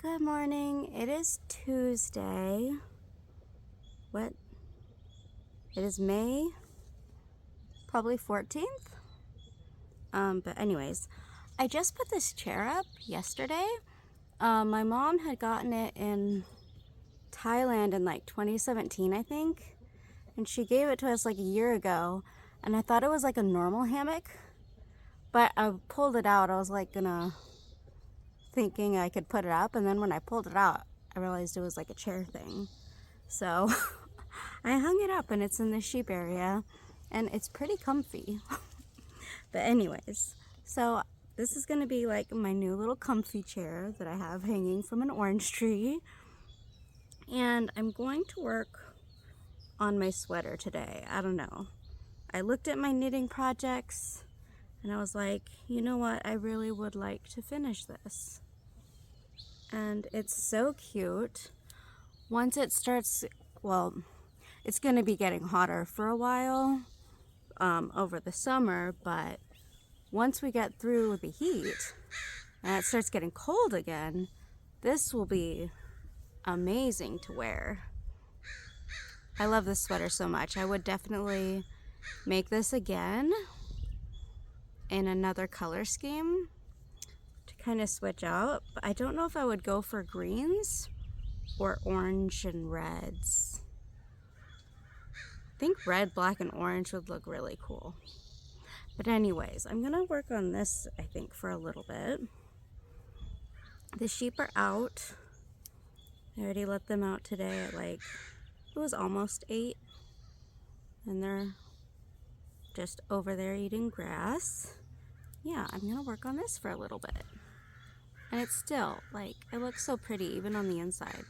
Good morning. It is Tuesday. What? It is May, probably 14th. But anyways, I just put this chair up yesterday. My mom had gotten it in Thailand in like 2017, I think. And she gave it to us like a year ago. And I thought it was like a normal hammock. But I pulled it out. I was like thinking I could put it up. And then when I pulled it out, I realized it was like a chair thing. So I hung it up and it's in the sheep area and it's pretty comfy. But anyways, so this is gonna be like my new little comfy chair that I have hanging from an orange tree. And I'm going to work on my sweater today. I don't know. I looked at my knitting projects and I was like, you know what? I really would like to finish this. And it's so cute. Once it starts, well, it's going to be getting hotter for a while over the summer, but once we get through the heat and it starts getting cold again, this will be amazing to wear. I love this sweater so much. I would definitely make this again in another color scheme to kind of switch out. But I don't know if I would go for greens or orange and reds. I think red, black, and orange would look really cool. But anyways, I'm gonna work on this, I think, for a little bit. The sheep are out. I already let them out today at like, it was almost 8. And they're just over there eating grass. Yeah, I'm gonna work on this for a little bit. And it's still, like, it looks so pretty even on the inside.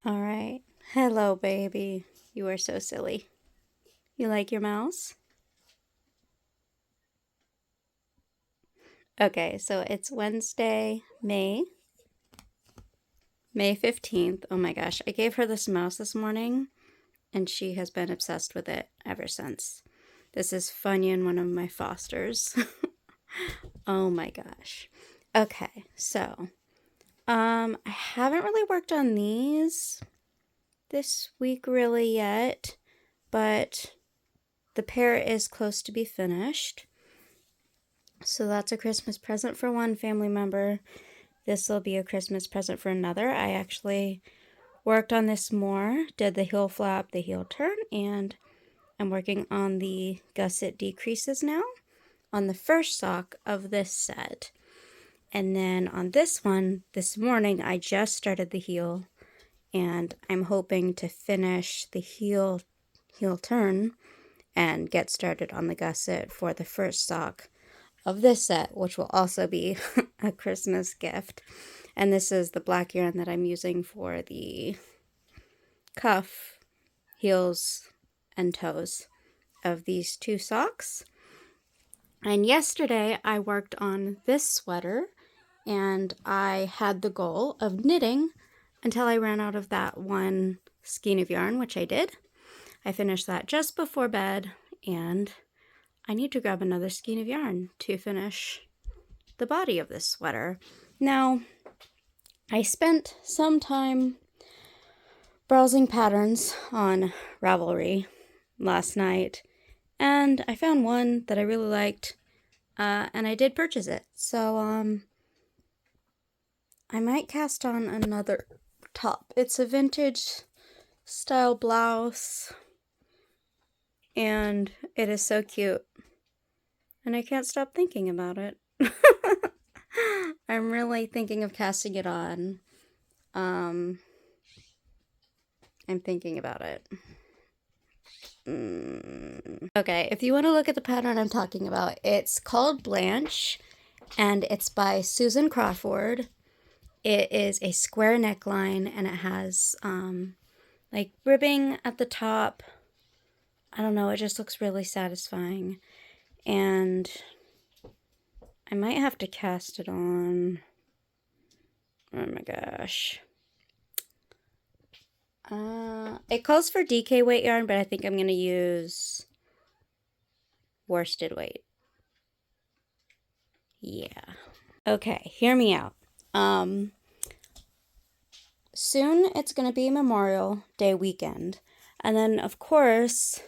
All right. Hello, baby. You are so silly. You like your mouse? Okay, so it's Wednesday, May 15th. Oh my gosh, I gave her this mouse this morning and she has been obsessed with it ever since. This is Funyun, one of my fosters. Oh my gosh. Okay, so I haven't really worked on these this week really yet, but the pair is close to be finished. So that's a Christmas present for one family member. This will be a Christmas present for another. I actually worked on this more, did the heel flap, the heel turn, and I'm working on the gusset decreases now on the first sock of this set. And then on this one, this morning, I just started the heel, and I'm hoping to finish the heel turn and get started on the gusset for the first sock of this set, which will also be a Christmas gift. And this is the black yarn that I'm using for the cuff, heels, and toes of these two socks. And yesterday I worked on this sweater, and I had the goal of knitting until I ran out of that one skein of yarn, which I did. I finished that just before bed, and I need to grab another skein of yarn to finish the body of this sweater. Now, I spent some time browsing patterns on Ravelry last night, and I found one that I really liked, and I did purchase it. So, I might cast on another top. It's a vintage style blouse, and it is so cute, and I can't stop thinking about it. I'm really thinking of casting it on. I'm thinking about it. Okay, if you want to look at the pattern I'm talking about, it's called Blanche, and it's by Susan Crawford. It is a square neckline, and it has like ribbing at the top. I don't know, it just looks really satisfying. And I might have to cast it on. Oh my gosh. It calls for DK weight yarn, but I think I'm going to use worsted weight. Yeah. Okay, hear me out. Soon it's going to be Memorial Day weekend. And then, of course,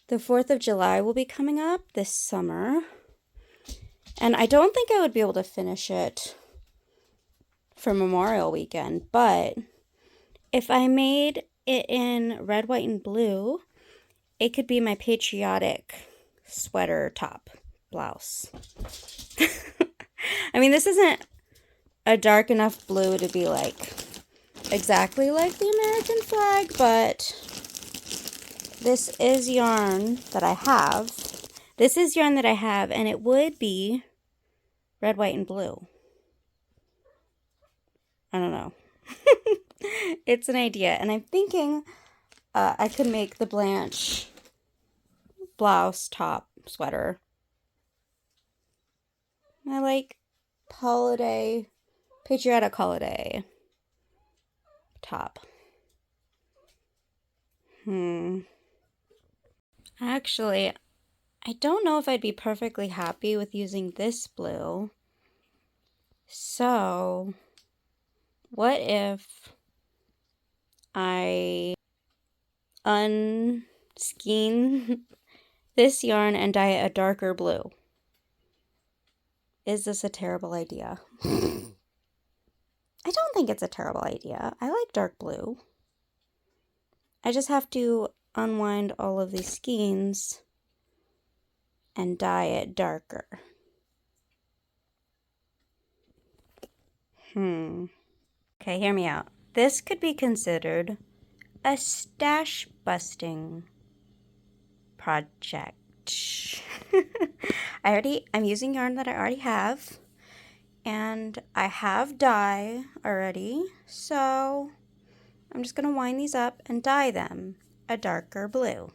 the 4th of July will be coming up this summer. And I don't think I would be able to finish it for Memorial weekend, but if I made it in red, white, and blue, it could be my patriotic sweater top blouse. I mean, this isn't a dark enough blue to be like exactly like the American flag, but this is yarn that I have. This is yarn that I have, and it would be red, white, and blue. I don't know. It's an idea, and I'm thinking I could make the Blanche blouse, top, sweater my like holiday, patriotic holiday top. Actually, I don't know if I'd be perfectly happy with using this blue. So, what if I unskein this yarn and dye it a darker blue? Is this a terrible idea? I don't think it's a terrible idea. I like dark blue. I just have to unwind all of these skeins and dye it darker. Okay, hear me out. This could be considered a stash busting project. I'm using yarn that I already have, and I have dye already, so I'm just gonna wind these up and dye them a darker blue.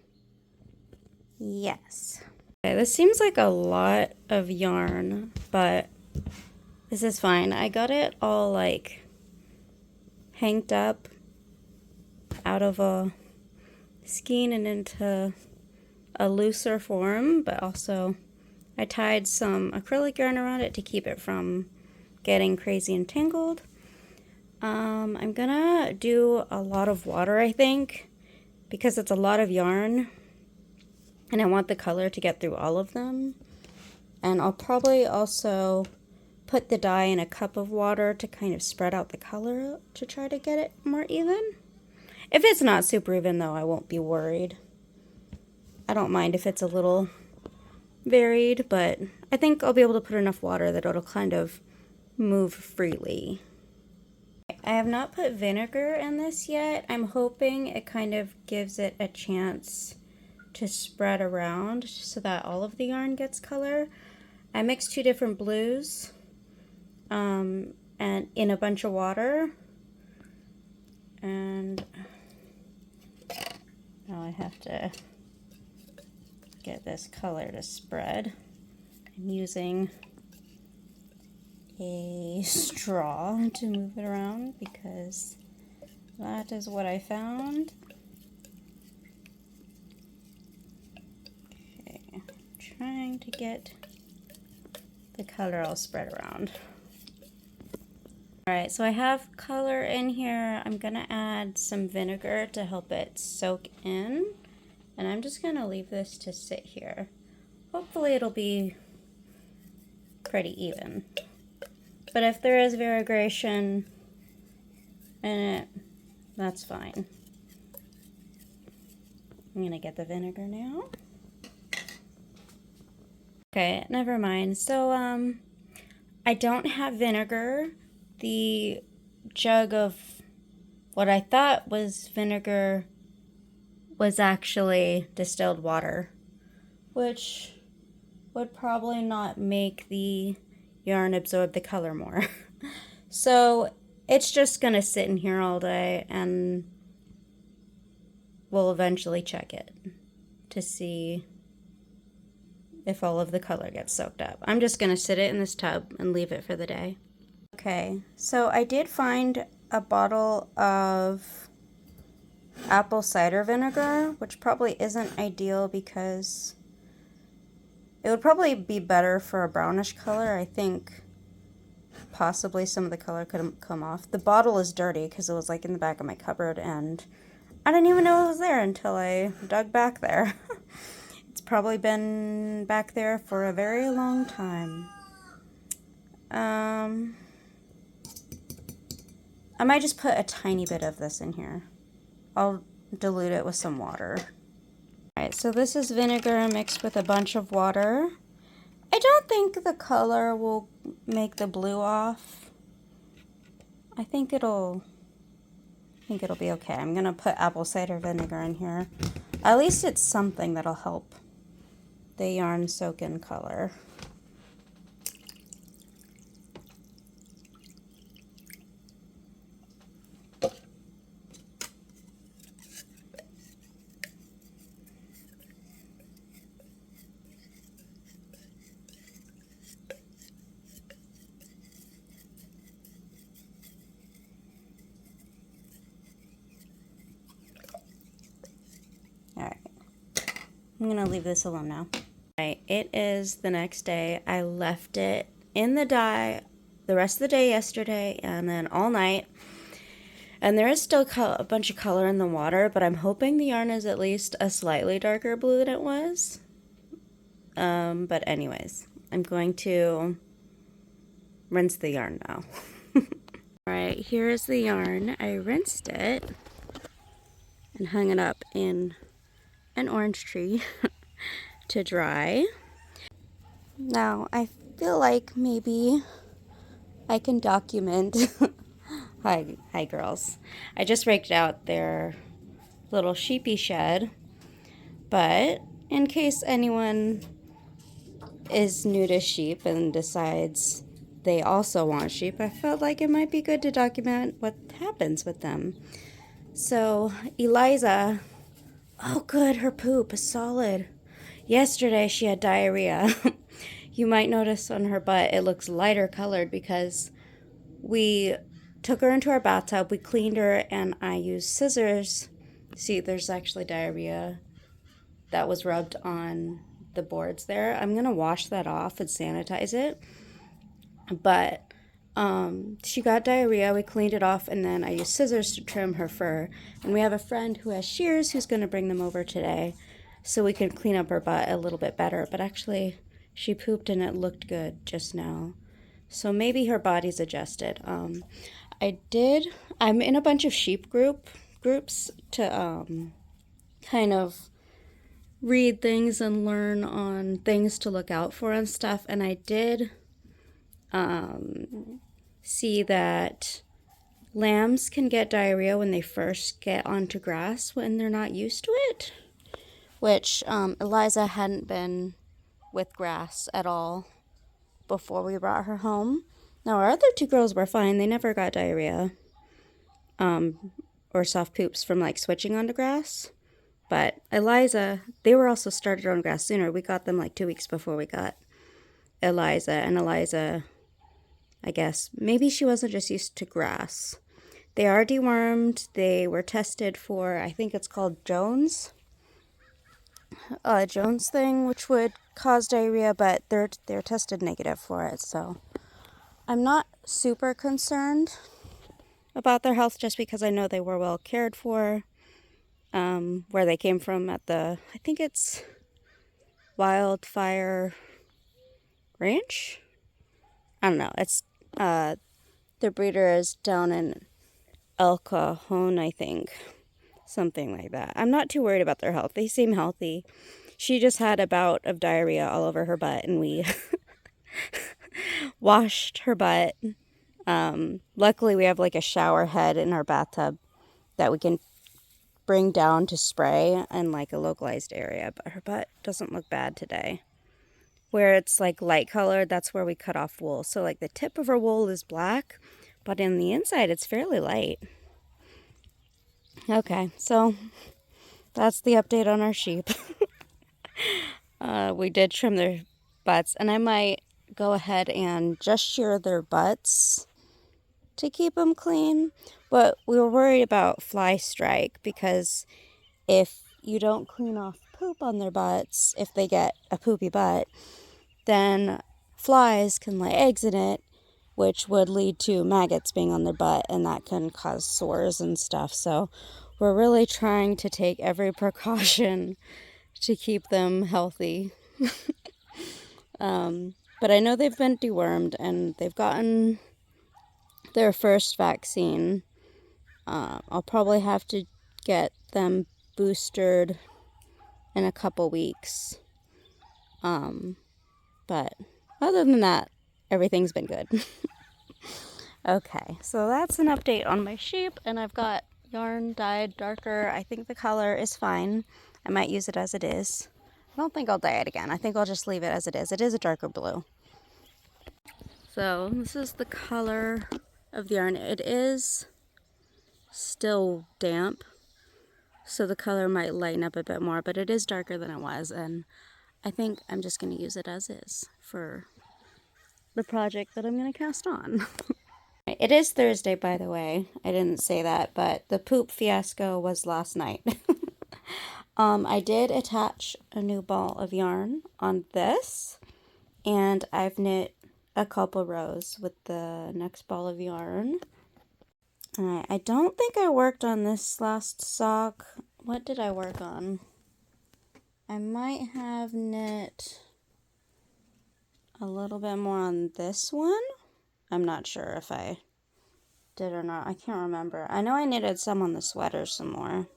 Yes. Okay, this seems like a lot of yarn, but this is fine. I got it all like hanged up out of a skein and into a looser form, but also I tied some acrylic yarn around it to keep it from getting crazy and tangled. I'm gonna do a lot of water, I think, because it's a lot of yarn and I want the color to get through all of them. And I'll probably also put the dye in a cup of water to kind of spread out the color to try to get it more even. If it's not super even though, I won't be worried. I don't mind if it's a little varied, but I think I'll be able to put enough water that it'll kind of move freely. I have not put vinegar in this yet. I'm hoping it kind of gives it a chance to spread around so that all of the yarn gets color. I mixed 2 different blues and in a bunch of water, and now I have to get this color to spread. I'm using a straw to move it around because that is what I found. Okay, I'm trying to get the color all spread around. Alright, so I have color in here. I'm gonna add some vinegar to help it soak in. And I'm just gonna leave this to sit here. Hopefully it'll be pretty even. But if there is variegation in it, that's fine. I'm gonna get the vinegar now. Okay, never mind. So, I don't have vinegar. The jug of what I thought was vinegar was actually distilled water, which would probably not make the yarn absorb the color more. So it's just gonna sit in here all day, and we'll eventually check it to see if all of the color gets soaked up. I'm just gonna sit it in this tub and leave it for the day. Okay, so I did find a bottle of apple cider vinegar, which probably isn't ideal because it would probably be better for a brownish color. I think possibly some of the color could come off. The bottle is dirty because it was like in the back of my cupboard and I didn't even know it was there until I dug back there. It's probably been back there for a very long time. I might just put a tiny bit of this in here. I'll dilute it with some water. Alright, so this is vinegar mixed with a bunch of water. I don't think the color will make the blue off. I think it'll be okay. I'm gonna put apple cider vinegar in here. At least it's something that'll help the yarn soak in color. Alright, I'm gonna leave this alone now. Alright, it is the next day. I left it in the dye the rest of the day yesterday and then all night. And there is still a bunch of color in the water, but I'm hoping the yarn is at least a slightly darker blue than it was. But anyways, I'm going to rinse the yarn now. Alright, here is the yarn. I rinsed it and hung it up in an orange tree to dry. Now, I feel like maybe I can document. Hi girls. I just raked out their little sheepy shed, but in case anyone is new to sheep and decides they also want sheep, I felt like it might be good to document what happens with them. So Eliza, oh good, her poop is solid. Yesterday she had diarrhea. You might notice on her butt it looks lighter colored because we took her into our bathtub, we cleaned her, and I used scissors. See, there's actually diarrhea that was rubbed on the boards there. I'm gonna wash that off and sanitize it. But she got diarrhea, we cleaned it off, and then I used scissors to trim her fur. And we have a friend who has shears who's gonna bring them over today so we can clean up her butt a little bit better. But actually, she pooped and it looked good just now. So maybe her body's adjusted. I'm in a bunch of sheep groups to kind of read things and learn on things to look out for and stuff. And I did see that lambs can get diarrhea when they first get onto grass when they're not used to it, which Eliza hadn't been with grass at all before we brought her home. Now our other two girls were fine. They never got diarrhea or soft poops from like switching onto grass. But Eliza, they were also started on grass sooner. We got them like 2 weeks before we got Eliza. And Eliza, I guess, maybe she wasn't just used to grass. They are dewormed. They were tested for, I think it's called Jones thing, which would cause diarrhea, but they're tested negative for it. So I'm not super concerned about their health just because I know they were well cared for. Where they came from at I think it's Wildfire Ranch? I don't know. It's, the breeder is down in El Cajon, I think. Something like that. I'm not too worried about their health. They seem healthy. She just had a bout of diarrhea all over her butt, and we washed her butt. Luckily we have like a shower head in our bathtub that we can bring down to spray in like a localized area, but her butt doesn't look bad today. Where it's like light colored, that's where we cut off wool. So like the tip of her wool is black, but in the inside it's fairly light. Okay, so that's the update on our sheep. We did trim their butts, and I might go ahead and just shear their butts to keep them clean. But we were worried about fly strike, because if you don't clean off poop on their butts, if they get a poopy butt, then flies can lay eggs in it, which would lead to maggots being on their butt, and that can cause sores and stuff. So we're really trying to take every precaution to keep them healthy. But I know they've been dewormed, and they've gotten their first vaccine. I'll probably have to get them boosted in a couple weeks. But other than that, everything's been good. Okay, so that's an update on my sheep, and I've got yarn dyed darker. I think the color is fine. I might use it as it is. I don't think I'll dye it again. I think I'll just leave it as it is. It is a darker blue. So this is the color of the yarn. It is still damp, so the color might lighten up a bit more, but it is darker than it was, and I think I'm just going to use it as is for the project that I'm going to cast on. It is Thursday, by the way. I didn't say that, but the poop fiasco was last night. I did attach a new ball of yarn on this, and I've knit a couple rows with the next ball of yarn. I don't think I worked on this last sock. What did I work on? I might have knit a little bit more on this one. I'm not sure if I did or not. I can't remember. I know I knitted some on the sweater some more.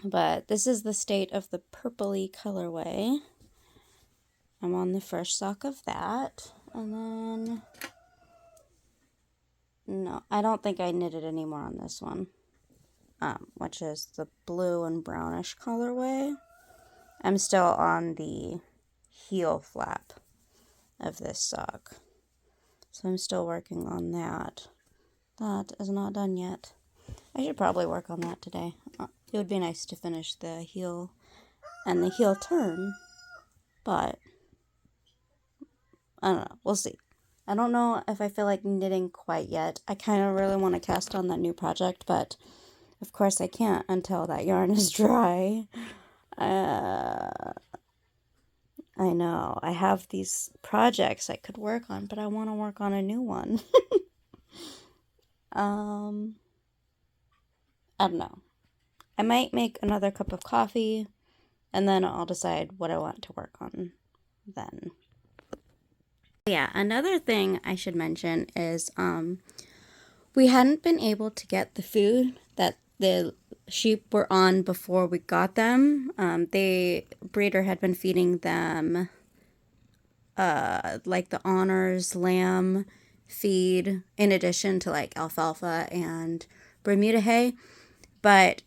But this is the state of the purpley colorway. I'm on the first sock of that. And then... no, I don't think I knitted any more on this one. Which is the blue and brownish colorway. I'm still on the heel flap of this sock. So I'm still working on that. That is not done yet. I should probably work on that today. It would be nice to finish the heel and the heel turn, but I don't know. We'll see. I don't know if I feel like knitting quite yet. I kind of really want to cast on that new project, but of course I can't until that yarn is dry. I know. I have these projects I could work on, but I want to work on a new one. I don't know. I might make another cup of coffee, and then I'll decide what I want to work on then. Yeah, another thing I should mention is we hadn't been able to get the food that the sheep were on before we got them. The breeder had been feeding them like the Honors lamb feed, in addition to like alfalfa and Bermuda hay, but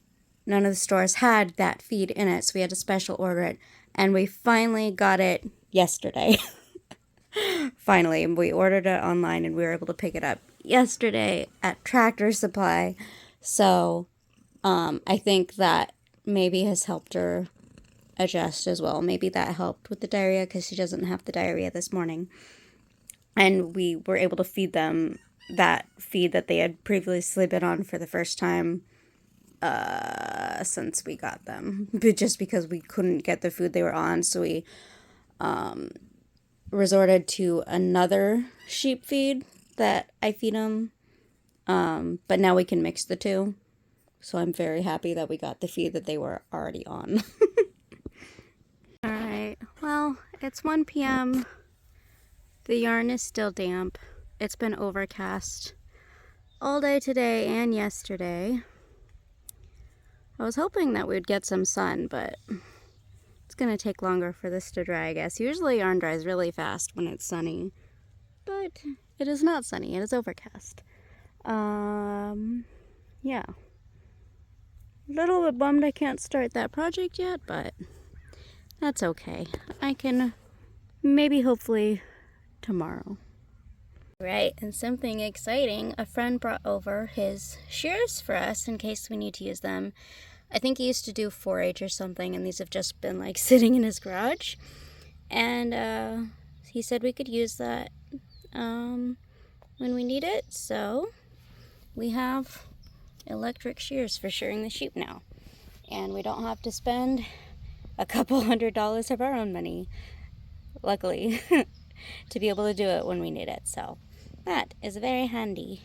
none of the stores had that feed in it, so we had to special order it, and we finally got it yesterday. Finally, we ordered it online and we were able to pick it up yesterday at Tractor Supply. So I think that maybe has helped her adjust as well. Maybe that helped with the diarrhea, because she doesn't have the diarrhea this morning. And we were able to feed them that feed that they had previously been on for the first time since we got them. But just because we couldn't get the food they were on, so we resorted to another sheep feed that I feed them. But now we can mix the two. So I'm very happy that we got the feed that they were already on. Alright, well, it's 1 p.m. The yarn is still damp. It's been overcast all day today and yesterday. I was hoping that we'd get some sun, but it's gonna take longer for this to dry, I guess. Usually yarn dries really fast when it's sunny, but it is not sunny, it is overcast. Yeah. A little bit bummed I can't start that project yet, but that's okay. I can maybe hopefully tomorrow. Right, and something exciting, a friend brought over his shears for us in case we need to use them. I think he used to do 4-H or something, and these have just been like sitting in his garage. And he said we could use that when we need it, so we have electric shears for shearing the sheep now. And we don't have to spend a couple $100 of our own money, luckily, to be able to do it when we need it. So that is very handy.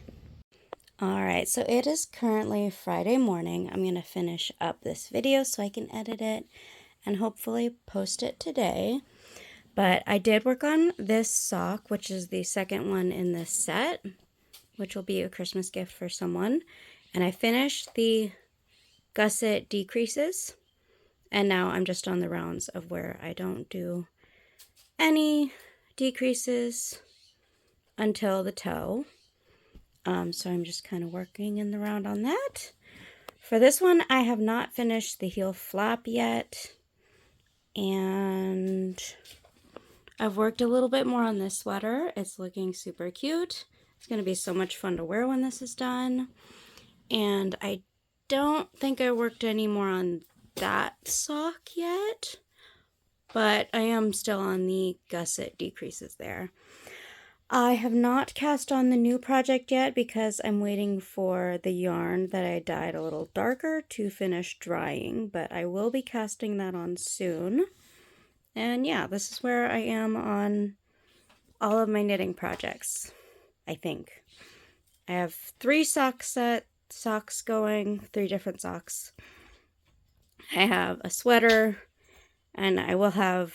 Alright, so it is currently Friday morning. I'm going to finish up this video so I can edit it and hopefully post it today. But I did work on this sock, which is the second one in this set, which will be a Christmas gift for someone. And I finished the gusset decreases, and now I'm just on the rounds of where I don't do any decreases until the toe. So I'm just kind of working in the round on that. For this one, I have not finished the heel flap yet, and I've worked a little bit more on this sweater. It's looking super cute. It's going to be so much fun to wear when this is done. And I don't think I worked any more on that sock yet, but I am still on the gusset decreases there. I have not cast on the new project yet because I'm waiting for the yarn that I dyed a little darker to finish drying, but I will be casting that on soon. And yeah, this is where I am on all of my knitting projects, I think. I have 3 socks going, 3 different socks. I have a sweater, and I will have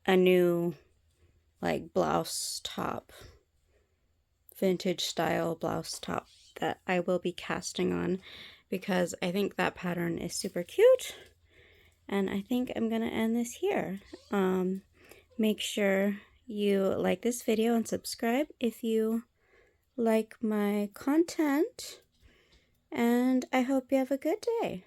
a new like blouse top, vintage style blouse top that I will be casting on because I think that pattern is super cute. And I think I'm gonna end this here. Make sure you like this video and subscribe if you like my content, and I hope you have a good day.